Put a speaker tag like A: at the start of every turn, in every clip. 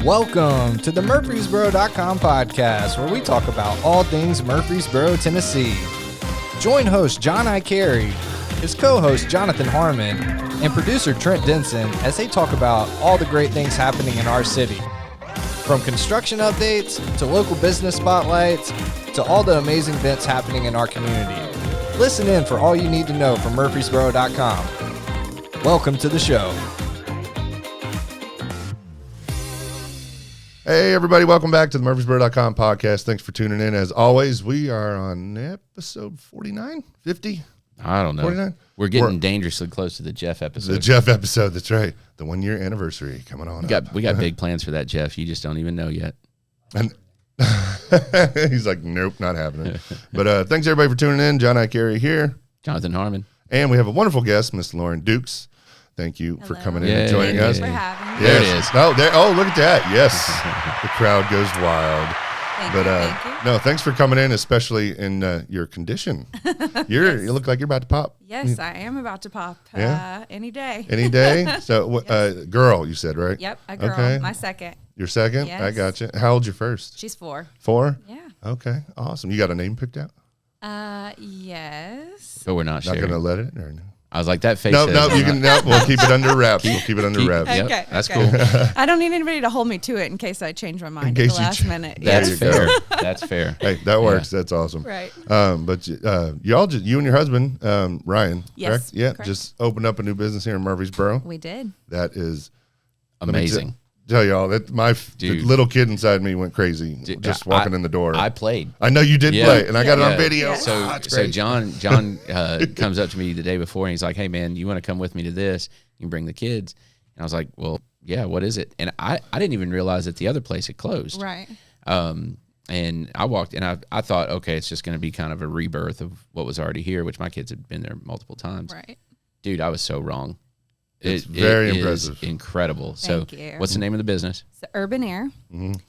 A: Welcome to the Murfreesboro.com podcast, where we talk about all things Murfreesboro, Tennessee. Join host John I. Carey, his co-host Jonathan Harmon, and producer Trent Denson as they talk about all the great things happening in our city. From construction updates to local business spotlights to all the amazing events happening in our community. Listen in for all you need to know from Murfreesboro.com. Welcome to the show.
B: Hey, everybody. Welcome back to the Murfreesboro.com podcast. Thanks for tuning in. As always, we are on episode 49, 50?
C: I don't know.
B: 49?
C: We're getting dangerously close to the Jeff episode.
B: The Jeff episode, that's right. The 1 year anniversary coming on.
C: We got big plans for that, Jeff. You just don't even know yet.
B: And he's like, nope, not happening. But thanks, everybody, for tuning in. John I. Carey here.
C: Jonathan Harmon.
B: And we have a wonderful guest, Miss Lauren Dukes. Thank you for coming in and joining us.
D: Thanks for having me.
C: There it is.
B: Oh, look at that. Yes. The crowd goes wild.
D: Thank you.
B: No, thanks for coming in, especially in your condition. You look like you're about to pop.
D: Yes, I am about to pop any day.
B: Any day? So, girl, you said, right?
D: Yep, a girl.
B: Okay.
D: My second.
B: Your second?
D: Yes.
B: I got you. How old's your first?
D: She's 4.
B: 4?
D: Yeah.
B: Okay, awesome. You got a name picked out?
D: Yes.
C: But we're not
B: Not
C: sharing.
B: going to let it? Or no?
C: I was like, that face
B: No,
C: says
B: you can. No, we'll keep it under wraps. Yep,
D: Okay.
C: That's
D: okay.
C: cool.
D: I don't need anybody to hold me to it in case I change my mind at
B: case
D: the
B: you
D: last minute.
B: There
C: That's
B: you go.
C: fair. That's fair.
B: Hey, that works. That's awesome.
D: Right.
B: But you and your husband, Ryan,
D: Yes,
B: correct? Yeah,
D: correct.
B: just opened up a new business here in Murfreesboro.
D: We did.
B: That is
C: Amazing.
B: Tell y'all that the little kid inside me went crazy just walking in the door.
C: I played.
B: I know you did play, and I got it on
C: Yeah.
B: video.
D: Yeah.
C: So,
B: it's
C: so
B: great.
C: John comes up to me the day before, and he's like, "Hey, man, you want to come with me to this? You can bring the kids." And I was like, "Well, yeah. What is it?" And I didn't even realize that the other place had closed.
D: Right.
C: And I walked, and I thought, okay, it's just going to be kind of a rebirth of what was already here, which my kids had been there multiple times.
D: Right.
C: Dude, I was so wrong.
B: It's very
C: it
B: impressive.
C: Is incredible.
D: Thank
C: So,
D: you.
C: what's the name of the business?
D: It's Urban Air.
B: And-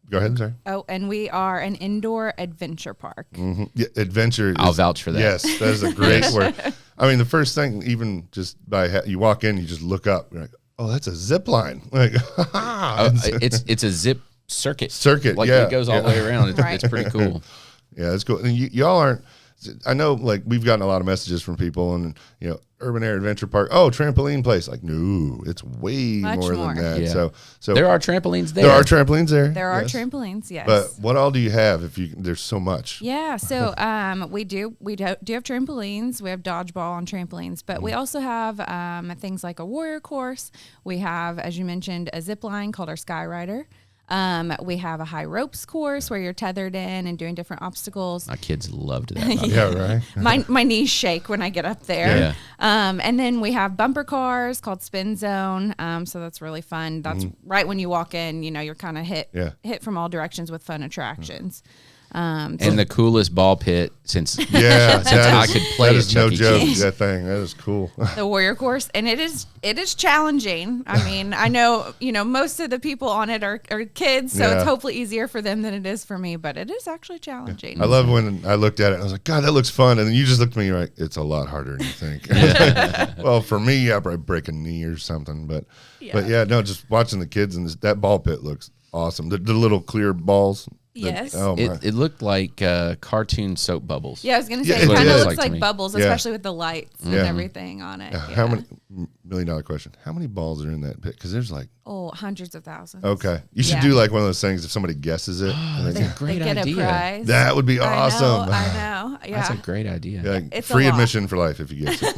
B: go ahead, sorry.
D: Oh, and we are an indoor adventure park.
B: Yeah, adventure.
C: I'll vouch for that.
B: Yes, that is a great word. I mean, the first thing, even just you walk in, you just look up. You're like, oh, that's a zip line. Like,
C: It's a zip circuit.
B: Circuit,
C: Like
B: yeah,
C: it goes all the way around. It's,
D: Right.
C: it's pretty cool.
B: yeah, that's cool. And y'all aren't. I know, like, we've gotten a lot of messages from people, and Urban Air Adventure Park. Oh, trampoline place. Like, no, it's way
D: Much
B: more
D: more.
B: than that.
C: Yeah.
B: So
C: There are trampolines there.
B: there are trampolines there.
D: There are
B: yes.
D: trampolines, yes.
B: But what all do you have? There's so much.
D: Yeah, so we do have trampolines. We have dodgeball on trampolines, but we also have things like a warrior course. We have, as you mentioned, a zip line called our Sky Rider. We have a high ropes course where you're tethered in and doing different obstacles.
C: My kids loved that.
B: Yeah, right.
D: My knees shake when I get up there.
C: Yeah.
D: And then we have bumper cars called Spin Zone. So that's really fun. That's right when you walk in, you're kind of hit from all directions with fun attractions.
C: And the coolest ball pit since
B: Yeah,
C: I could play
B: that
C: at
B: is no
C: Chuck E.
B: joke.
C: Cheese.
B: That thing, that is cool.
D: The warrior course, and it is challenging. I mean, I know most of the people on it are kids, so
B: Yeah.
D: it's hopefully easier for them than it is for me, but it is actually challenging.
B: I love when I looked at it and I was like, God, that looks fun. And then you just looked at me, you're like, it's a lot harder than you think. Well, for me, I probably break a knee or something. But no, just watching the kids and that ball pit looks awesome. The little clear balls.
D: Yes.
B: Oh, my.
C: It looked like cartoon soap bubbles.
D: Yeah, I was gonna say
B: Yeah,
D: it
B: it
D: kind of
B: is.
D: looks
C: Like to
D: like
C: me.
D: bubbles,
B: Yeah.
D: especially with the lights and everything on it.
B: How many $1 million question? How many balls are in that pit? Because there's like,
D: hundreds of thousands.
B: okay, you should
D: Yeah.
B: do like one of those things if somebody guesses it. and
C: That's
B: they-
C: a great
D: They get
C: idea.
D: a prize.
B: that would be awesome.
D: I know. Yeah.
C: That's a great idea.
B: Like,
D: It's a
B: free
D: lot.
B: admission for life if you guess it.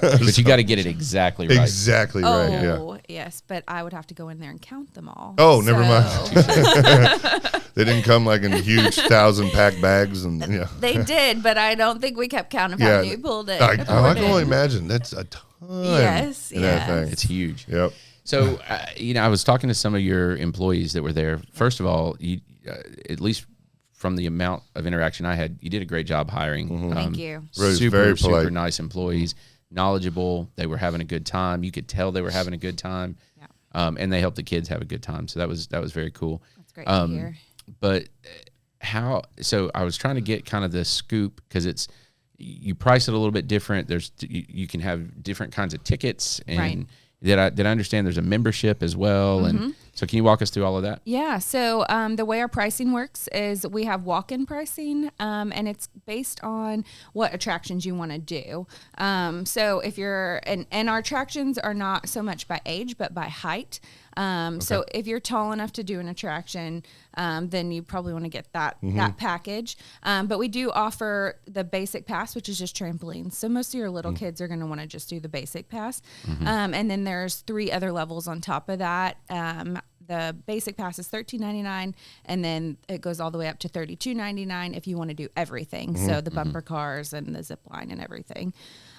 C: But you got to get it exactly right.
B: Exactly right. Yeah.
D: Oh, yes, but I would have to go in there and count them all.
B: Oh, never mind.
D: So-
B: They didn't come like in huge 1,000-pack bags, and
D: They did, but I don't think we kept count of how many you pulled it.
B: I
D: poured
B: can only
D: in.
B: imagine. That's a ton.
D: Yes,
B: in that
D: yes.
B: thing.
C: It's huge.
B: Yep.
C: So, I was talking to some of your employees that were there. First of all, you, at least from the amount of interaction I had, you did a great job hiring.
D: Thank you.
B: Rose,
C: Super,
B: very polite.
C: super nice employees, knowledgeable. They were having a good time. You could tell they were having a good time.
D: Yeah.
C: And they helped the kids have a good time. So that was very cool.
D: That's great to hear.
C: But so I was trying to get kind of the scoop because you price it a little bit different. You can have different kinds of tickets and
D: Right.
C: Did I understand there's a membership as well? And so can you walk us through all of that?
D: Yeah. So the way our pricing works is we have walk-in pricing, and it's based on what attractions you want to do. So if you're, and our attractions are not so much by age, but by height. So if you're tall enough to do an attraction, then you probably want to get that package. But we do offer the basic pass, which is just trampolines. So most of your little kids are going to want to just do the basic pass. And then there's 3 other levels on top of that. The basic pass is $13.99, and then it goes all the way up to $32.99 if you want to do everything. So the bumper cars and the zip line and everything.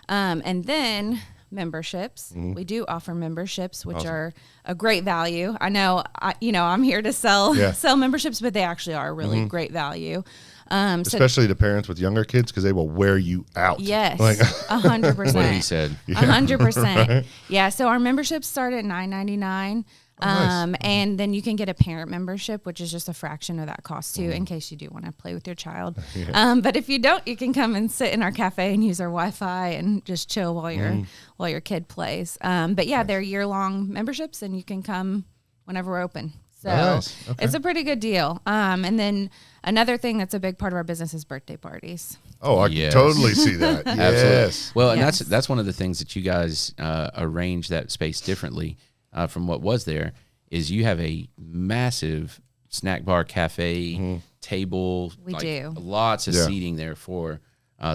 D: And then memberships. We do offer memberships, which are a great value. I know, I'm here to sell memberships, but they actually are a really great value.
B: Especially to parents with younger kids, because they will wear you out.
D: Yes,
B: like
D: 100%.
C: What he said.
D: 100%. Yeah, so our memberships start at $9.99.
B: Nice.
D: And then you can get a parent membership, which is just a fraction of that cost too, in case you do want to play with your child. But if you don't, you can come and sit in our cafe and use our Wi-Fi and just chill while your kid plays. But yeah, they're year-long memberships, and you can come whenever we're open. So it's a pretty good deal. And then another thing that's a big part of our business is birthday parties.
B: Oh, I can totally see that. Yes.
C: Well, and that's one of the things that you guys arrange that space differently from what was there, is you have a massive snack bar, cafe, table.
D: We do.
C: Lots of seating there for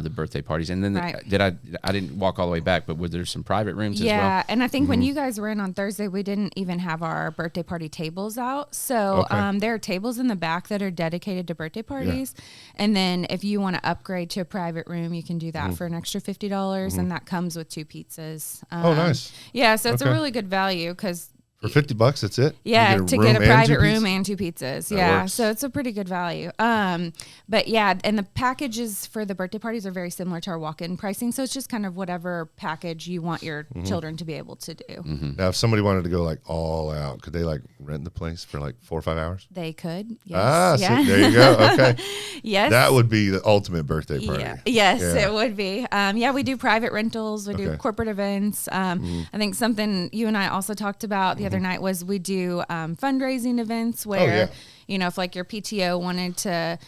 C: the birthday parties. And then I didn't walk all the way back, but were there some private rooms as well?
D: Yeah, and I think when you guys were in on Thursday, we didn't even have our birthday party tables out. So there are tables in the back that are dedicated to birthday parties. And then if you want to upgrade to a private room, you can do that for an extra $50, and that comes with 2 pizzas.
B: Oh, nice.
D: Yeah, so it's a really good value because
B: for $50, that's it.
D: Yeah, to get a private room and 2 pizzas.
B: That works.
D: So it's a pretty good value. But yeah, and the packages for the birthday parties are very similar to our walk-in pricing. So it's just kind of whatever package you want your children to be able to do.
B: Now, if somebody wanted to go like all out, could they like rent the place for like 4 or 5 hours?
D: They could. Yes.
B: See, there you go. Okay.
D: Yes.
B: That would be the ultimate birthday party.
D: Yeah. Yes, it would be. We do private rentals. We do corporate events. I think something you and I also talked about the other night was we do fundraising events where, if like your PTO wanted to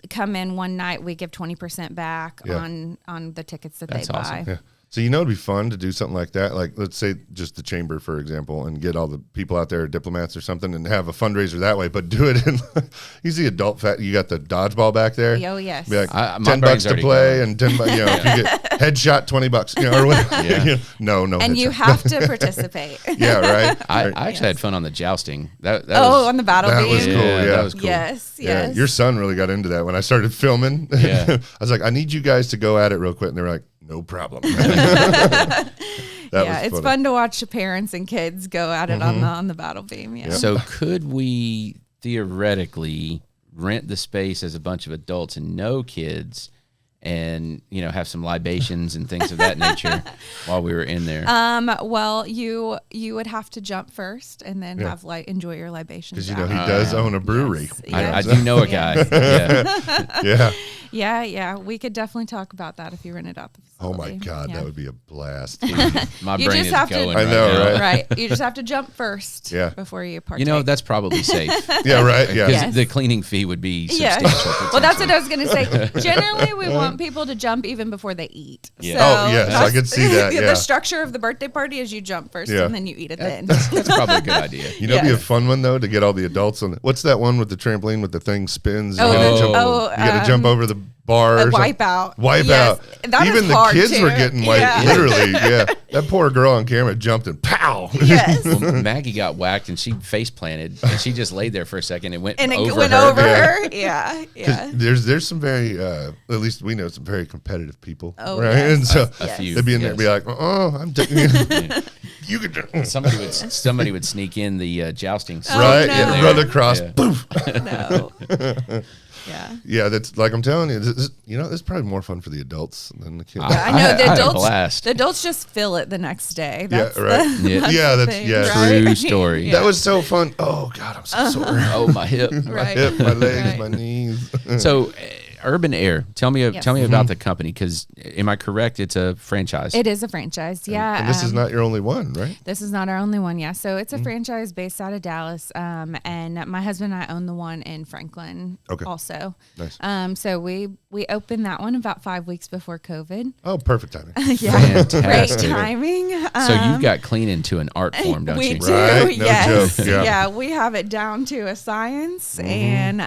D: come in one night, we give 20% back on the tickets that they buy.
C: Awesome.
B: Yeah. So, it'd be fun to do something like that. Like, let's say just the chamber, for example, and get all the people out there, diplomats or something, and have a fundraiser that way. But do it in, you see adult fat, you got the dodgeball back there.
D: Oh, yes.
B: Be like, $10 to play, and $10, if you get headshot, $20, or whatever. No.
D: And you have to participate.
B: Yeah, right.
C: I actually had fun on the jousting. That
D: was, on the battle beam.
B: That was cool. Yeah,
C: that was cool.
D: Yes.
B: Yeah, your son really got into that when I started filming.
C: Yeah.
B: I was like, I need you guys to go at it real quick. And they were like, no problem.
D: It's fun to watch parents and kids go at it on the battle beam. Yeah.
C: So could we theoretically rent the space as a bunch of adults and no kids, and have some libations and things of that nature while we were in there?
D: Well, you would have to jump first and then have enjoy your libations.
B: Because he does own a brewery.
C: Yes. I do know a guy.
B: Yeah.
D: We could definitely talk about that if you rented out the
B: Oh
D: facility.
B: my God, that would be a blast.
C: My
D: You
C: brain
D: just
C: is
D: have to-
C: going.
B: I know,
C: now.
B: right?
D: Right. You just have to jump first before you partake.
C: That's probably safe.
B: Yeah, right. Yeah.
C: Because the cleaning fee would be substantial.
D: Well, that's what I was going to say. Generally, we want people to jump even before they eat.
C: Yeah.
D: So
B: Oh, yes, I could see that. Yeah.
D: The structure of the birthday party is you jump first and then you eat it then.
C: That's probably a good idea.
B: It'd be a fun one though to get all the adults on. What's that one with the trampoline with the thing spins? You got to jump over the bar.
D: Wipeout.
B: Wipeout.
D: That
B: Even
D: is
B: the
D: hard
B: kids
D: too.
B: were getting literally. Yeah, that poor girl on camera jumped and pow.
D: Yes.
C: Well, Maggie got whacked and she face planted and she just laid there for a second and went
D: And it
C: over
D: went
C: her.
D: over her. Yeah. Yeah.
B: There's some very at least we know some very competitive people,
D: Oh,
B: right?
D: yes.
B: And so
C: A few.
B: they'd be in there and be like, I'm taking you could
C: Somebody would sneak in the jousting.
B: right,
D: no.
B: run across,
C: Yeah.
B: poof.
D: No. Yeah.
B: Yeah, that's like I'm telling you, this is probably more fun for the adults than the kids.
D: I know
C: I had a
D: the
C: blast.
D: adults just feel it the next day.
B: Yeah,
D: That's
B: right.
D: the thing, right?
C: True story.
B: That was so fun. Oh God, I'm so sore.
C: Oh, my hip.
B: My
D: Right.
B: hip, my legs,
D: Right.
B: my knees.
C: So, Urban Air. Tell me
D: Yes.
C: about the company, because am I correct? It's a franchise.
D: It is a franchise, yeah.
B: And this is not your only one, right?
D: This is not our only one, yeah. So it's a franchise based out of Dallas, and my husband and I own the one in Franklin also.
B: Nice.
D: So we opened that one about 5 weeks before COVID.
B: Oh, perfect timing.
D: Yeah,
C: Fantastic.
D: great timing.
C: So you've got cleaning to an art form, don't
D: We
C: you?
D: do,
B: Right? No
D: yes.
B: joke. Yeah.
D: We have it down to a science and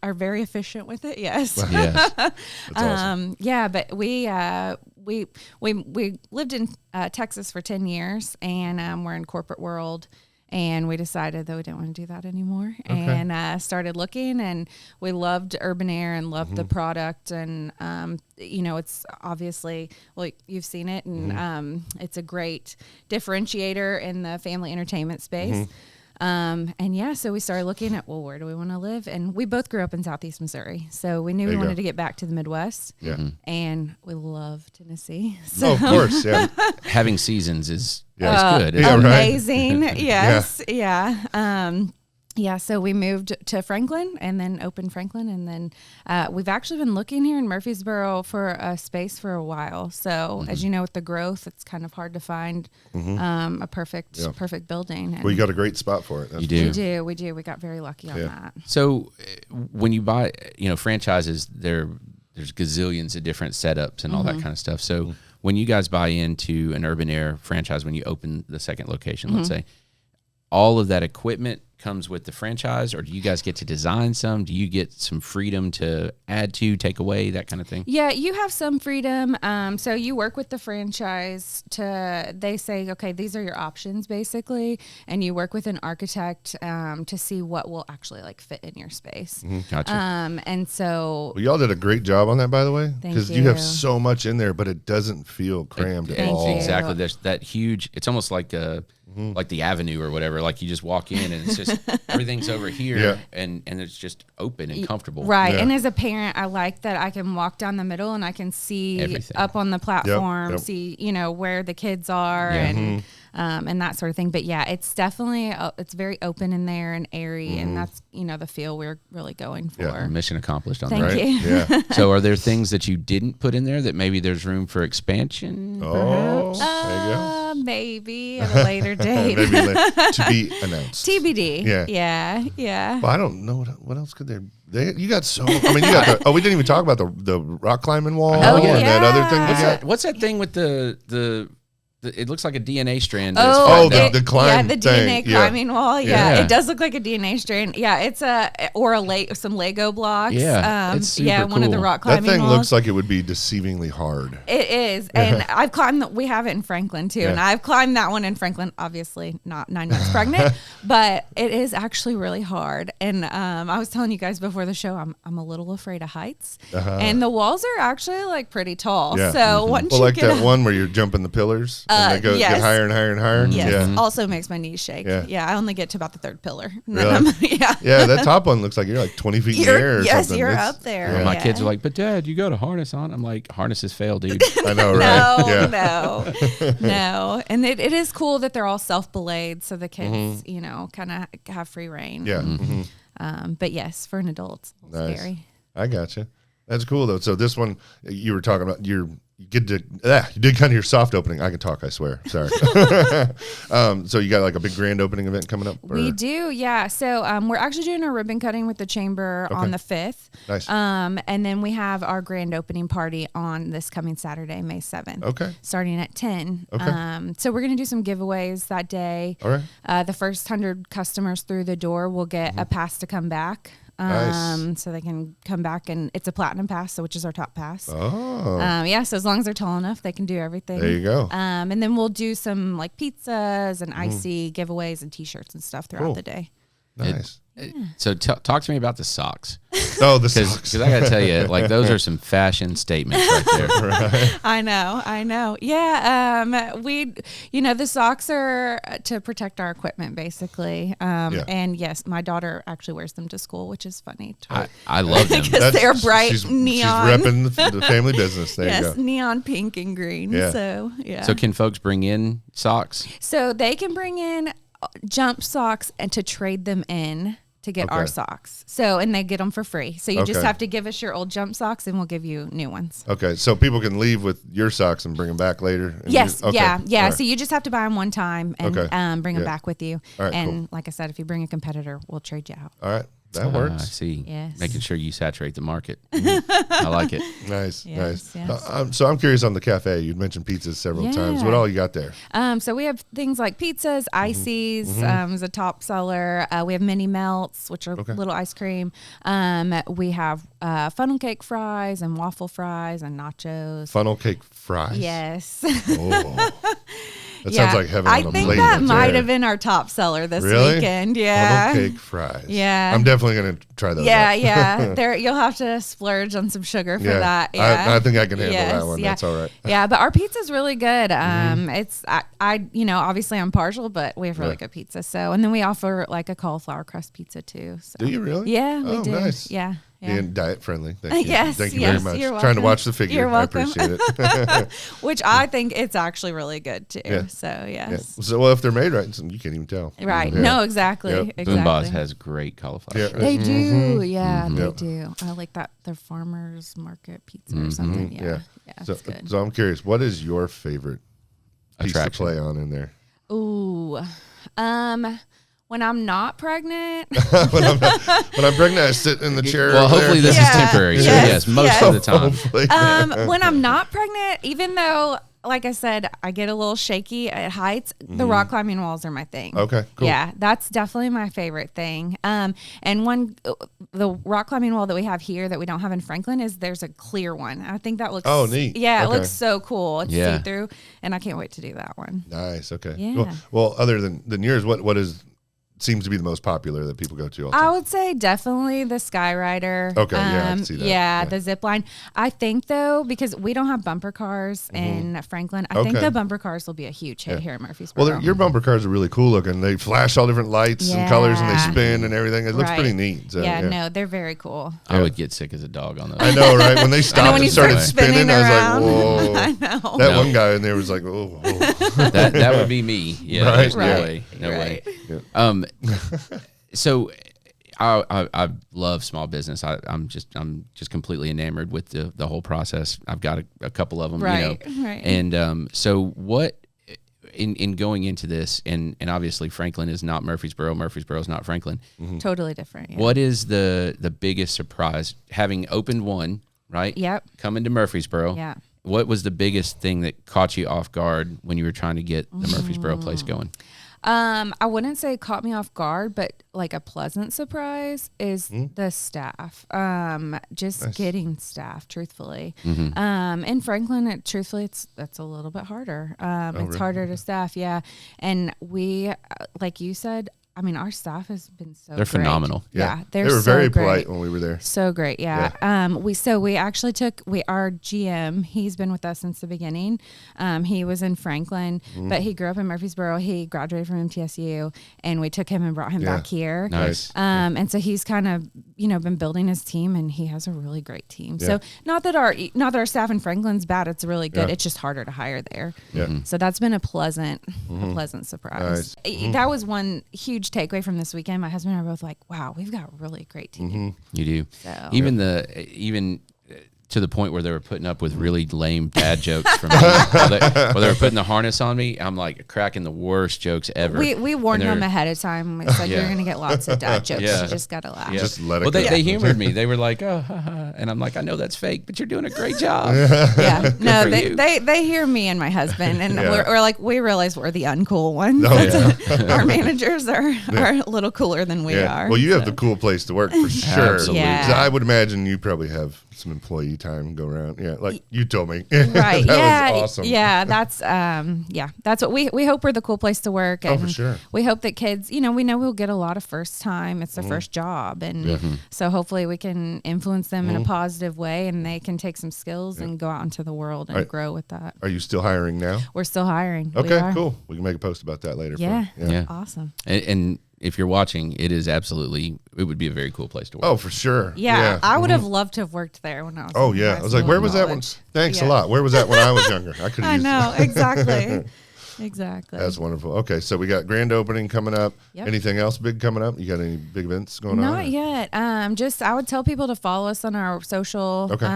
D: are very efficient with it, yes.
C: Yes.
B: That's awesome.
D: Yeah, but we lived in Texas for 10 years, and we're in corporate world, and we decided that we didn't want to do that anymore, and started looking, and we loved Urban Air and loved the product, and it's obviously, well, you've seen it, and it's a great differentiator in the family entertainment space. So we started looking at, well, where do we want to live? And we both grew up in Southeast Missouri. So we knew we wanted to get back to the Midwest.
B: Yeah.
D: And we love Tennessee. So
B: Oh, of course. Yeah.
C: Having seasons is good.
B: Yeah, right.
D: amazing. Yes. Yeah. So we moved to Franklin and then opened Franklin. And then we've actually been looking here in Murfreesboro for a space for a while. So as you know, with the growth, it's kind of hard to find a perfect building. And
B: Well, you got a great spot for it. That's
C: You do.
D: we do. We got very lucky on that.
C: So when you buy, franchises, there's gazillions of different setups and all that kind of stuff. So when you guys buy into an Urban Air franchise, when you open the second location, let's say, all of that equipment comes with the franchise, or do you guys get to design some? Do you get some freedom to add to, take away, that kind of thing?
D: Yeah, you have some freedom. So you work with the franchise they say, okay, these are your options basically. And you work with an architect to see what will actually fit in your space.
C: Gotcha.
D: And so.
B: Well, y'all did a great job on that, by the way,
D: Thank
B: because you have
D: you.
B: so much in there, but it doesn't feel crammed at
D: Thank
B: all.
D: you.
C: Exactly. There's that huge, it's almost like like the Avenue or whatever. Like you just walk in and it's just everything's over here and it's just open and comfortable.
D: Right.
B: Yeah.
D: And as a parent, I like that I can walk down the middle and I can see
C: Everything.
D: up on the platform,
B: Yep.
D: see, where the kids are
C: Yeah.
D: and that sort of thing. But yeah, it's definitely, it's very open in there and airy. And that's, the feel we're really going for.
B: Yeah.
C: Mission accomplished on
D: Thank
C: that.
B: Right?
D: you.
B: Yeah.
C: So are there things that you didn't put in there that maybe there's room for expansion?
B: Oh, there you go.
D: Maybe at a later date.
B: Maybe to be announced.
D: TBD.
B: Yeah.
D: Yeah.
B: Well, I don't know what else could there. You got so. I mean, you got. We didn't even talk about the rock climbing wall
C: Oh,
B: and
C: yeah.
B: that other thing. You got.
C: What's that thing with the it looks like a DNA strand.
B: Oh,
C: that's
B: the climb
D: the
B: thing.
D: DNA climbing wall. Yeah.
C: Yeah.
D: It does look like a DNA strand. Yeah, it's some Lego blocks.
C: Yeah, it's super
D: one of the
C: cool.
B: That
D: rock climbing
B: thing
D: walls.
B: looks like it would be deceivingly hard.
D: It is, and I've climbed. We have it in Franklin too, and
B: Yeah.
D: I've climbed that one in Franklin. Obviously, not 9 months pregnant, but it is actually really hard. And I was telling you guys before the show, I'm a little afraid of heights, and the walls are actually pretty tall.
B: Yeah.
D: So once
B: Well,
D: you
B: like
D: get
B: that one where you're jumping the pillars and they get
D: yes.
B: higher and higher and higher.
D: yes,
B: Yeah.
D: also makes my knees shake.
B: Yeah.
D: Yeah, I only get to about the third pillar.
B: Really?
D: Yeah.
B: Yeah, that top one looks like you're like 20 feet in the air or
D: Yes,
B: something.
D: you're
B: It's-
D: up there.
B: yeah.
C: My
D: Yeah.
C: kids are like, but Dad, you got a harness on. I'm like, harnesses fail, dude.
B: I know, right?
D: No,
B: Yeah.
D: no. And it is cool that they're all self-belayed so the kids, kind of have free reign.
B: Yeah.
D: But yes, for an adult, it's a little
B: Nice.
D: scary.
B: I gotcha. That's cool though. So this one you were talking about, you did kind of your soft opening. I can talk, I swear. Sorry. So you got like a big grand opening event coming up? Or?
D: We do, yeah. So we're actually doing a ribbon cutting with the chamber on the 5th.
B: Nice.
D: And then we have our grand opening party on this coming Saturday, May 7th.
B: Okay.
D: Starting at 10.
B: Okay.
D: So we're going to do some giveaways that day.
B: All right.
D: The first 100 customers through the door will get a pass to come back.
B: Nice.
D: So they can come back, and it's a platinum pass, which is our top pass.
B: Oh.
D: Yeah, so as long as they're tall enough, they can do everything.
B: There you go.
D: And then we'll do some like pizzas and icy giveaways and T-shirts and stuff throughout
B: Cool.
D: the day.
B: Nice.
C: So talk to me about the socks.
B: Oh, the socks.
C: Because I got to tell you, like, those are some fashion statements right there.
D: I know. Yeah. The socks are to protect our equipment, basically. And yes, my daughter actually wears them to school, which is funny.
C: I love them.
D: Because they're bright
B: she's
D: neon.
B: She's repping the family business. There
D: Yes,
B: you go.
D: neon pink and green.
B: Yeah.
D: So, yeah.
C: So can folks bring in socks?
D: So they can bring in jump socks and to trade them in. to get our socks. So, and they get them for free. So you just
B: Okay.
D: have to give us your old jump socks and we'll give you new ones.
B: Okay, so people can leave with your socks and bring them back later? And
D: Yes.
B: okay.
D: Yeah.
B: All right.
D: So you just have to buy them one time and bring them
B: Yeah.
D: back with you.
B: All right,
D: And like I said, if you bring a competitor, we'll trade you out.
B: All right, that
C: I
B: works.
C: see.
D: Yes.
C: Making sure you saturate the market. I like it.
B: Nice,
D: Yes,
B: nice.
D: yes.
B: So I'm curious on the cafe. You'd mentioned pizzas several times. What all you got there?
D: So we have things like pizzas, ices is a top seller. We have mini melts, which are little ice cream. We have funnel cake fries and waffle fries and nachos.
B: Funnel cake fries.
D: Yes.
B: Oh. That sounds like heaven on
D: I
B: a
D: think
B: plate
D: that
B: right
D: might
B: there.
D: have been our top seller this
B: Really?
D: weekend. Yeah.
B: Funnel cake fries.
D: Yeah.
B: I'm definitely going to try those
D: Yeah,
B: out.
D: yeah. There, you'll have to splurge on some sugar for that. Yeah,
B: I think I can handle
D: Yes,
B: that one.
D: yeah.
B: That's all right.
D: Yeah, but our pizza's really good. It's I obviously I'm partial, but we have really good pizza. So, and then we offer like a cauliflower crust pizza too. So.
B: Do you really?
D: Yeah, we
B: Oh,
D: do.
B: nice.
D: Yeah. Yeah.
B: Being diet friendly. Thank you.
D: Yes,
B: Thank you
D: yes,
B: very much.
D: you're
B: Trying to
D: welcome.
B: watch the figure.
D: You're welcome.
B: I appreciate it.
D: Which I think it's actually really good too.
B: Yeah.
D: So
B: Yeah.
D: yes.
B: So, well, if they're made right, you can't even tell.
D: Right.
B: Yeah.
D: No, exactly.
B: Yep.
D: Exactly.
C: Boom Boss has great cauliflower.
B: Yeah.
C: fries.
D: They do. Yeah, they
B: Yep.
D: do. I like that. Their farmers market pizza or something. Yeah.
B: Yeah.
D: Yeah.
B: So,
D: it's good.
B: so I'm curious, what is your favorite piece to
C: Attraction.
B: play on in there?
D: Ooh. When I'm not pregnant.
B: When I'm pregnant, I sit in the chair.
C: Well,
B: over
C: hopefully
B: there.
C: this
D: Yeah.
C: is temporary. So
D: Yes.
C: yes, most
D: Yes.
C: of the time.
B: Hopefully.
D: When I'm not pregnant, even though, like I said, I get a little shaky at heights, the rock climbing walls are my thing.
B: Okay, cool.
D: Yeah, that's definitely my favorite thing. And the rock climbing wall that we have here that we don't have in Franklin is there's a clear one. I think that looks
B: neat.
D: Yeah,
B: Okay.
D: it looks so cool. It's
C: Yeah.
D: see through, and I can't wait to do that one.
B: Nice. Okay.
D: Yeah.
B: Well, other than yours, what seems to be the most popular that people go to? All the
D: I
B: time?
D: would say definitely the Skyrider.
B: Okay, yeah, I can see that.
D: Yeah,
B: Yeah.
D: the zip line. I think though, because we don't have bumper cars in Franklin, I think
B: Okay.
D: the bumper cars will be a huge hit here in Murfreesboro.
B: Well, your bumper cars are really cool looking. They flash all different lights and colors, and they
D: Yeah.
B: spin and everything. It looks
D: Right.
B: pretty neat. So,
D: yeah, no, they're very cool.
C: I would get sick as a dog on those.
B: I know, right? When they stopped
D: when
B: and
D: you
B: started
D: start
B: spinning,
D: spinning
B: I was
D: around.
B: like, "Whoa!"
D: I know.
B: That
C: No.
B: one guy in there was like, "Oh."
C: that would be me. Yeah,
B: Right.
C: there's no
B: Right.
C: way. No
D: Right.
C: way. So I love small business. I'm just completely enamored with the whole process. I've got a couple of them,
D: Right,
C: you know.
D: right.
C: And so what in going into this, and obviously Franklin is not Murfreesboro. Murfreesboro is not Franklin.
D: Totally different. Yeah.
C: What is the biggest surprise having opened one, right?
D: Yep.
C: Coming to Murfreesboro.
D: Yeah.
C: What was the biggest thing that caught you off guard when you were trying to get the Murfreesboro place going?
D: I wouldn't say it caught me off guard, but like a pleasant surprise is the staff. Just getting staff, truthfully. In Franklin, that's a little bit harder. It's harder to staff, yeah. And we, like you said, I mean, our staff has been so
C: They're
D: great.
C: phenomenal.
D: Yeah,
B: they
D: they're
B: were
D: so
B: very
D: great.
B: polite when we were there.
D: So great, yeah. We actually took our GM. He's been with us since the beginning. He was in Franklin, but he grew up in Murfreesboro. He graduated from MTSU, and we took him and brought him back here.
C: Nice.
D: And so he's kind of been building his team, and he has a really great team. So not that our staff in Franklin's bad. It's really good.
B: Yeah.
D: It's just harder to hire there.
B: Yeah.
D: So that's been a pleasant surprise.
B: Nice.
D: That was one huge takeaway from this weekend. My husband and I were both like, "Wow, we've got a really great team."
C: You do.
D: So-
C: Even to the point where they were putting up with really lame dad jokes from me. while they were putting the harness on me, I'm like cracking the worst jokes ever.
D: We warned
C: And
D: them
C: they're-
D: ahead of time. We said you're going to get lots of dad jokes.
C: Yeah.
D: You just got to laugh.
C: Yeah.
B: Just let it
C: well,
B: go.
C: they humored me. They were like, "Oh," and I'm like, "I know that's fake, but you're doing a great job."
D: Yeah. No,
C: for
D: they,
C: you.
D: they hear me and my husband, and
B: Yeah.
D: we're like, we realize we're the uncool ones.
B: Oh, yeah.
D: Our managers are a little cooler than we are.
B: Well, you have the cool place to work for sure.
C: Absolutely.
D: Yeah.
B: So I would imagine you probably have some employee time go around. Yeah, like you told me.
D: Right.
B: That was awesome.
D: Yeah. That's what we hope we're the cool place to work. And
B: for sure.
D: we hope that kids, we know we'll get a lot of first time. It's their first job. And so hopefully we can influence them in a positive way, and they can take some skills and go out into the world and
B: Right.
D: grow with that.
B: Are you still hiring now?
D: We're still hiring. We
B: Okay,
D: are.
B: cool. We can make a post about that later.
D: Yeah.
C: Yeah.
D: Awesome.
C: And if you're watching, it would be a very cool place to work.
B: Oh, for sure.
D: Yeah. I would have loved to have worked there when I was
B: Oh
D: in
B: yeah.
D: high
B: I was like,
D: school
B: where
D: and
B: was that one?
D: college.
B: Thanks a
D: Yeah.
B: lot. Where was that when I was younger? I could have
D: I
B: used
D: know, exactly. Exactly.
B: That's wonderful. Okay, so we got grand opening coming up.
D: Yep.
B: Anything else big coming up? You got any big events going on?
D: Not yet. Just I would tell people to follow us on our social,
B: Okay.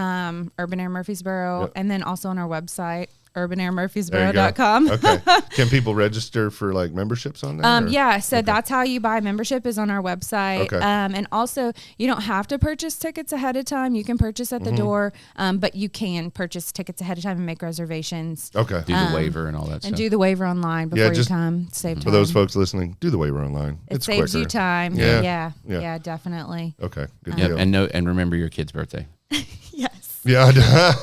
D: Urban Air Murfreesboro,
B: Yep.
D: and then also on our website, Urban Air
B: There you go.
D: Murfreesboro.com.
B: Okay. Can people register for like memberships on there? or-
D: Yeah, so that's how you buy membership is on our website.
B: Okay.
D: And also, you don't have to purchase tickets ahead of time. You can purchase at the door, but you can purchase tickets ahead of time and make reservations.
B: Okay.
C: Do the waiver and all that
D: And
C: stuff.
D: do the waiver online before you
B: just
D: come. Save time.
B: For those folks listening, do the waiver online.
D: it
B: It's
D: saves
B: quicker.
D: you time.
B: Yeah.
D: Yeah.
B: Yeah.
D: Yeah, definitely.
B: Okay. Good
C: Yep,
B: deal.
C: and remember your kid's birthday.
D: Yes.
B: Yeah.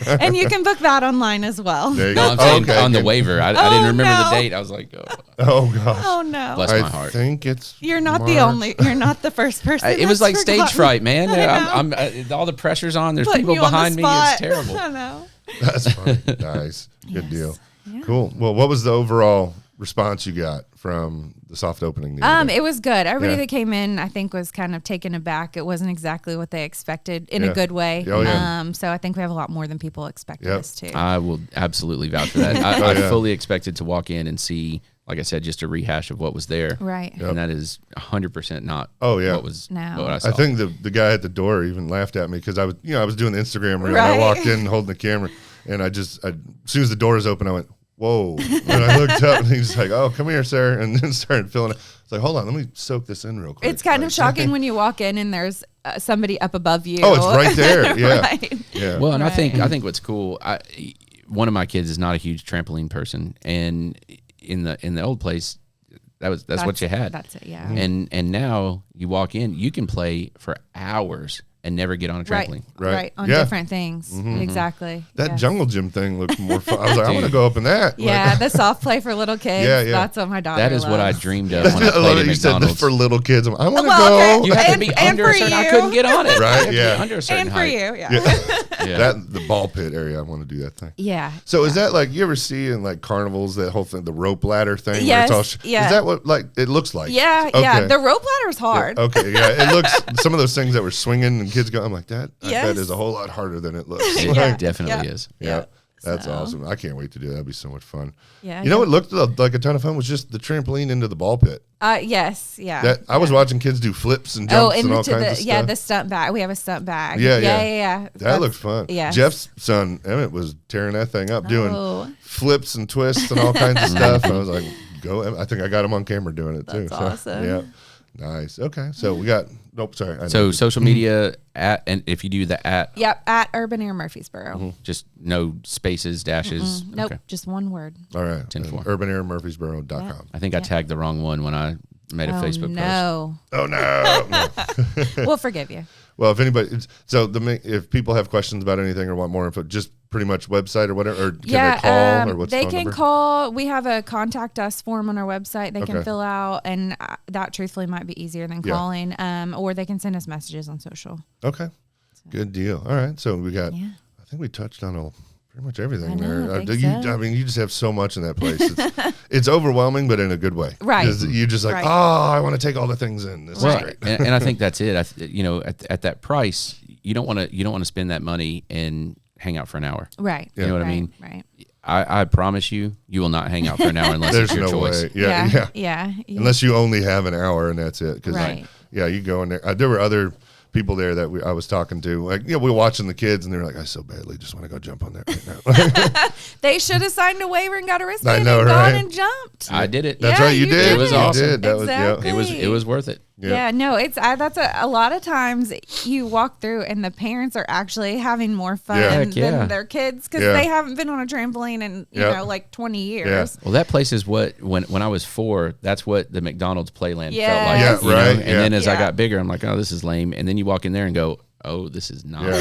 D: And you can book that online as well.
B: There you
C: No,
B: go.
C: I'm saying
B: Okay,
C: on the
B: good.
C: waiver. I
D: Oh,
C: didn't remember
D: no.
C: the date. I was like,
B: Oh gosh.
D: Oh no.
C: bless
B: I
C: my heart.
B: think it's.
D: You're not the
B: March.
D: only. You're not the first person.
C: It was
D: that's
C: like stage
D: forgotten.
C: fright, man.
D: I know.
C: I'm all the pressure's on. There's
D: Putting
C: people
D: you on the
C: behind me. It's
D: spot.
C: terrible.
D: I know.
B: That's funny. Nice. Good
D: Yes.
B: deal.
D: Yeah.
B: Cool. Well, what was the overall response you got from the soft opening? the other day?
D: It was good. Everybody
B: Yeah.
D: that came in, I think, was kind of taken aback. It wasn't exactly what they expected in
B: Yeah.
D: a good way.
B: Oh, yeah.
D: So I think we have a lot more than people expected
B: Yep.
D: us to.
C: I will absolutely vouch for that.
B: Oh,
C: I
B: yeah.
C: fully expected to walk in and see, like I said, just a rehash of what was there.
D: Right.
B: Yep.
C: And that is 100% not
B: Oh, yeah.
C: what was
D: No.
C: what I saw.
B: I think the guy at the door even laughed at me because I was doing the Instagram reel. And I
D: Right.
B: walked in holding the camera, and as soon as the doors open, I went, "Whoa!" And I looked up, and he's like, "Oh, come here, sir," and then started filling it. It's like, "Hold on, let me soak this in real quick."
D: It's kind of
B: Like,
D: shocking when you walk in and there's somebody up above you.
B: Oh, it's right there. Yeah,
D: Right.
B: yeah.
C: Well, and
D: Right.
C: I think what's cool. One of my kids is not a huge trampoline person, and in the old place, that's what you had.
D: That's it. Yeah.
C: And now you walk in, you can play for hours and never get on a
D: Right.
C: trampoline.
B: Right.
D: Right. On
B: Yeah.
D: different things. Exactly.
B: That
D: Yes.
B: jungle gym thing looked more fun. I was like, I want to go up in that.
D: Yeah, the soft play for little kids.
B: Yeah, yeah.
D: That's what my daughter
C: That is what I
D: loves.
C: dreamed of
B: Like,
C: when I
B: I love
C: played
B: it.
C: at
B: You said
C: McDonald's.
B: for little kids. I want to
D: Well,
B: go.
D: okay.
C: You had to
D: And-
C: be
D: and
C: under a
D: for
C: certain. I
D: you.
C: couldn't get on it.
B: Right,
C: You had to be
B: yeah.
C: under a certain
D: And for
C: height.
D: you. Yeah.
C: Yeah.
B: That the ball pit area. I want to do that thing.
D: Yeah.
B: So is that like you ever see in like carnivals that whole thing, the rope ladder thing? where
D: Yes,
B: it's all
D: yeah.
B: Is that what like it looks like?
D: Yeah.
B: Okay.
D: Yeah. The rope ladder is hard.
B: Okay, yeah, it looks some of those things that were swinging and kids go. I'm like that. I bet
D: Yes.
B: is a whole lot harder than it looks.
C: It
B: Like,
C: definitely
D: Yeah.
C: is.
B: yeah, that's
D: So-
B: awesome. I can't wait to do that. That'd be so much fun.
D: Yeah.
B: You know what looked like a ton of fun was just the trampoline into the ball pit.
D: Yes. Yeah.
B: That I was watching kids do flips and
D: Oh,
B: jumps and all
D: into
B: kinds
D: the
B: of stuff.
D: the stunt bag. We have a stunt bag.
B: Yeah,
D: Yeah.
B: yeah.
D: Yeah.
B: That looked fun.
D: yes.
B: Jeff's son Emmett was tearing that thing up, doing
D: Oh.
B: flips and twists and all kinds of stuff. And I was like, "Go!" Emmett. I think I got him on camera doing it too.
D: That's
B: So,
D: awesome.
B: yeah, nice. Okay, so we got. Nope, sorry. I
C: So
B: know.
C: social media and if you do the
D: Yep. At Urban Air Murfreesboro.
C: just no spaces, dashes.
D: Nope.
C: Okay.
D: Just one word.
B: all right,
C: 10-4.
B: Urban Air Murfreesboro.com.
C: I think I tagged the wrong one when I made a Facebook post.
D: No.
B: Oh no. No.
D: We'll forgive you.
B: Well, if anybody, if people have questions about anything or want more info, just pretty much website or whatever, or can they call or what's the
D: they
B: phone
D: can
B: number?
D: call. We have a contact us form on our website. They
B: Okay.
D: can fill out, and that truthfully might be easier than
B: Yeah.
D: calling. Or they can send us messages on social.
B: Okay, good deal. All right, so we got.
D: Yeah.
B: I think we touched on pretty much everything
D: I know,
B: there.
D: I think so.
B: I mean, you just have so much in that place. It's overwhelming, but in a good way.
D: Right.
B: 'Cause you just like,
D: Right.
B: oh, I want to take all the things in. This
C: Well,
B: is great.
C: and I think that's it. At that price, you don't want to spend that money and hang out for an hour.
D: Right.
C: You know what I
D: Right,
C: mean?
D: Right.
C: I promise you will not hang out for an hour unless
B: There's
C: it's your
B: no
C: choice.
B: way. Yeah.
D: Yeah.
B: Unless you only have an hour and that's it. Because
D: Right.
B: you go in there. There were other people there that I was talking to. Like, we were watching the kids, and they were like, "I so badly just want to go jump on that right now."
D: They should have signed a waiver and got a wristband
B: I know,
D: and
B: right?
D: gone and jumped.
C: I did it.
B: That's
D: Yeah,
B: right, you
D: you
B: did.
D: did
C: It was
B: You
C: awesome.
B: did. That was
D: Exactly.
C: It was worth it.
D: Yeah, no, that's a lot of times you walk through and the parents are actually having more fun
B: Yeah.
C: Heck yeah.
D: than their kids because
B: Yeah.
D: they haven't been on a trampoline in
B: Yeah.
D: like 20 years.
C: Well, that place is what when I was 4, that's what the McDonald's Playland felt
D: Yes.
C: like.
B: Yeah,
C: you know?
B: right,
C: And
B: yeah.
C: then as I
D: Yeah.
C: got bigger, I'm like, oh, this is lame. And then you walk in there and go, oh, this is not
B: Yeah.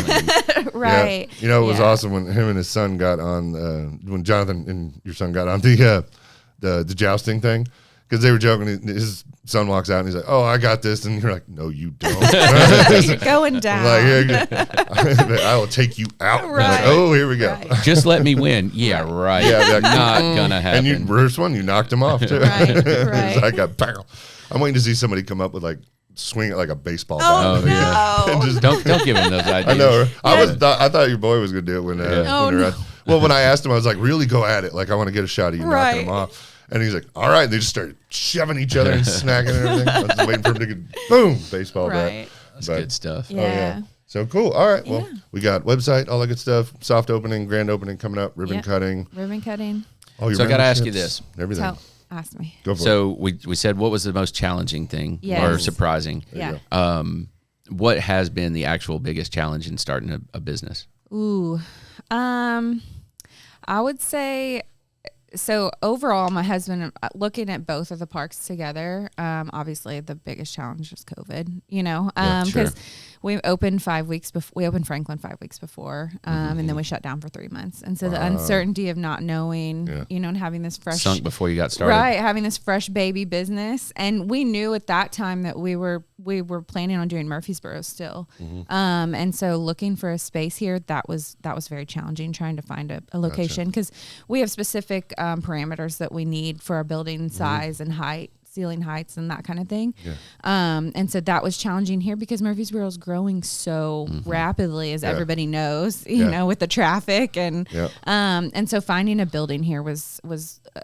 C: lame.
D: Right.
B: Yeah. You know, it was
D: Yeah.
B: awesome when him and his son got on. When Jonathan and your son got on the jousting thing. Because they were joking, his son walks out and he's like, "Oh, I got this," and you're like, "No, you don't."
D: You're going down.
B: Like, I will take you out. Like,
D: Right.
B: oh, here we go.
D: Right.
C: Just let me win. Yeah, right.
B: Yeah, that-
C: not gonna
B: And
C: happen.
B: first one, you knocked him off too.
D: Right,
B: It's
D: right.
B: like a pow. I'm waiting to see somebody come up with like swing it like a baseball
D: Oh,
B: bat.
C: yeah.
D: no.
B: And just
C: don't give him those ideas.
B: I know.
D: Yes.
B: I thought your boy was gonna do it when
D: Oh,
B: we were
D: no.
B: at, Well, when I asked him, I was like, really go at it. Like, I want to get a shot of you knocking him off. And he's like, all right. And they just started shoving each other and smacking and everything. I was just waiting for him to get, boom, baseball bat.
C: That's good stuff.
B: Oh, yeah. So cool. All right. Well, we got website, all that good stuff. Soft opening, grand opening coming up, ribbon cutting.
D: Ribbon cutting.
B: All your
C: So I got to ask you this.
B: Everything.
D: Ask me.
B: Go for it.
C: So we said what was the most challenging thing or surprising?
D: Yeah.
C: What has been the actual biggest challenge in starting a business?
D: Ooh. I would say, so overall, my husband, looking at both of the parks together, obviously the biggest challenge was COVID, because we opened 5 weeks before. We opened Franklin 5 weeks before, and then we shut down for 3 months. And so the uncertainty of not knowing, and having this fresh
C: Sunk before you got started,
D: right? Having this fresh baby business, and we knew at that time that we were planning on doing Murfreesboro still, and so looking for a space here that was very challenging, trying to find a location because we have specific parameters that we need for our building size and height. Ceiling heights and that kind of thing. And so that was challenging here because Murfreesboro is growing so rapidly, as everybody knows, you know, with the traffic and so finding a building here was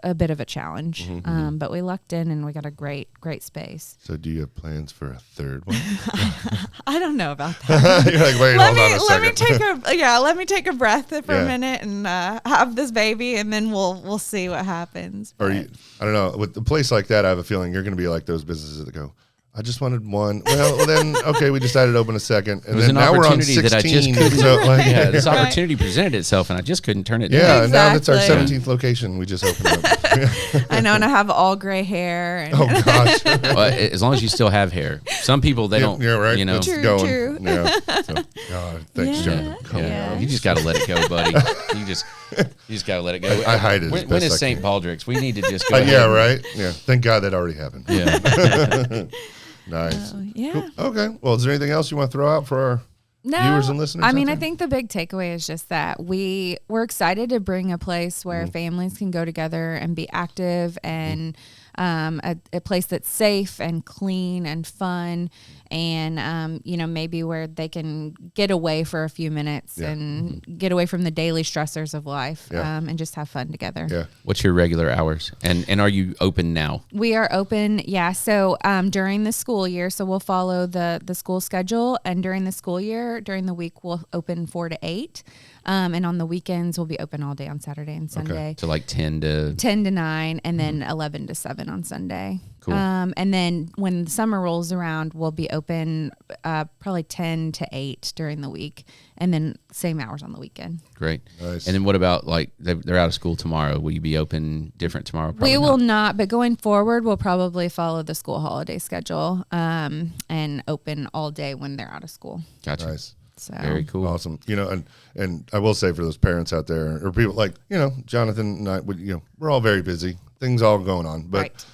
D: a bit of a challenge. But we lucked in and we got a great space.
B: So do you have plans for a third one?
D: I don't know about that.
B: You're like, wait, hold on a second.
D: Let me take a breath for a minute and have this baby, and then we'll see what happens.
B: Or I don't know, with a place like that, I have a feeling you're going to be like those businesses that go, I just wanted one. Well, then, okay, we decided to open a second. And
C: it was
B: then
C: an
B: now we're on
C: opportunity
B: 16.
C: that I just couldn't.
B: So, like,
C: this opportunity presented itself, and I just couldn't turn it down.
B: Yeah, now that's our
D: Exactly.
B: 17th location. We just opened up.
D: I know, and I have all gray hair. And
B: Oh, gosh.
C: Well, as long as you still have hair. Some people, they don't,
B: Yeah, right.
C: you know.
B: It's
D: True,
B: going.
D: true.
B: Yeah. So, God, thanks, John.
C: Yeah. You just got to let it go, buddy. You just got to let it go.
B: I hide it as
C: When
B: best
C: is
B: I
C: St.
B: can.
C: Baldrick's? We need to just go.
B: Yeah,
C: ahead.
B: right. Yeah. Thank God that already happened.
C: Yeah.
B: Nice.
D: yeah.
B: Cool. Okay. Well, is there anything else you want to throw out for our viewers and listeners?
D: I mean,
B: out
D: I
B: there?
D: think the big takeaway is just that we're excited to bring a place where families can go together and be active and a place that's safe and clean and fun, and maybe where they can get away for a few minutes and get away from the daily stressors of life and just have fun together.
B: Yeah.
C: What's your regular hours? And are you open now?
D: We are open, so during the school year, so we'll follow the school schedule, and during the school year, during the week, we'll open 4 to 8, and on the weekends, we'll be open all day on Saturday and Sunday.
C: So like 10 to
D: 9, and then 11 to 7 on Sunday.
C: Cool.
D: And then when summer rolls around, we'll be open probably 10 to 8 during the week, and then same hours on the weekend.
C: Great.
B: Nice.
C: And then what about like they're out of school tomorrow? Will you be open different tomorrow? Probably
D: We will not, but going forward, we'll probably follow the school holiday schedule and open all day when they're out of school.
C: Gotcha.
B: Nice.
D: So
C: Very cool.
B: Awesome. And I will say for those parents out there or people like, Jonathan and I, we're all very busy. Things all going on. But
D: Right.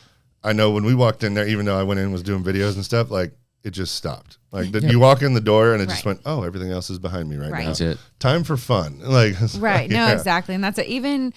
B: I know when we walked in there, even though I went in and was doing videos and stuff, like it just stopped. Like you walk in the door and it just went, oh, everything else is behind me right now.
C: That's it.
B: Time for fun. Like
D: Right. No,
B: yeah.
D: exactly. And that's even,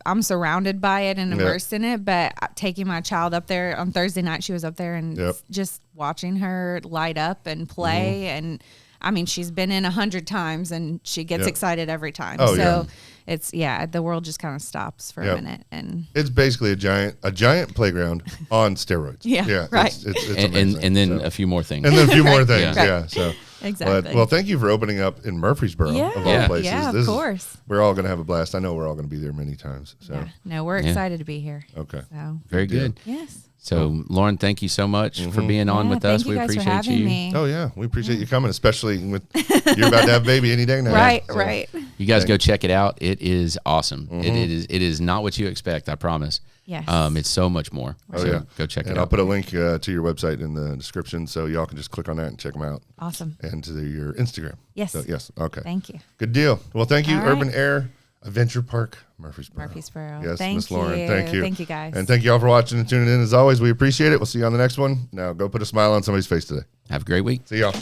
D: I'm surrounded by it and immersed in it, but taking my child up there on Thursday night, she was up there and just watching her light up and play. And I mean, she's been in 100 times and she gets excited every time.
B: Oh,
D: so it's, the world just kind of stops for a minute. And
B: it's basically a giant playground on steroids.
D: Yeah, right.
B: It's amazing.
C: and then a few more things.
B: And then a few more things.
C: Yeah.
B: Yeah. So
D: Exactly.
B: well, thank you for opening up in Murfreesboro of all places.
D: Yeah,
B: This
D: of
B: is-
D: course.
B: we're all going to have a blast. I know we're all going to be there many times. So
D: Yeah. No, we're excited to be here.
B: okay.
D: So
C: Very good.
D: yes.
C: So Lauren, thank you so much for being on with us.
D: Thank you
C: We
D: guys
C: appreciate
D: for having
C: you.
D: me.
B: Oh yeah, we appreciate you coming, especially with you're about to have a baby any day now.
D: Right,
B: So,
D: right.
C: You guys go check it out. It is awesome. It is not what you expect, I promise.
D: Yes.
C: It's so much more.
B: Oh
C: So
B: yeah,
C: go check it
B: and
C: out.
B: I'll put a link to your website in the description, so y'all can just click on that and check them out,
D: Awesome.
B: and to your Instagram.
D: Yes.
B: So, yes. Okay.
D: Thank you.
B: Good deal. Well, thank you,
D: All right.
B: Urban Air Adventure Park, Murfreesboro.
D: Murfreesboro.
B: Yes, Miss Lauren.
D: you.
B: Thank you.
D: Thank you, guys.
B: And thank you all for watching and tuning in. As always, we appreciate it. We'll see you on the next one. Now, go put a smile on somebody's face today.
C: Have a great week.
B: See y'all.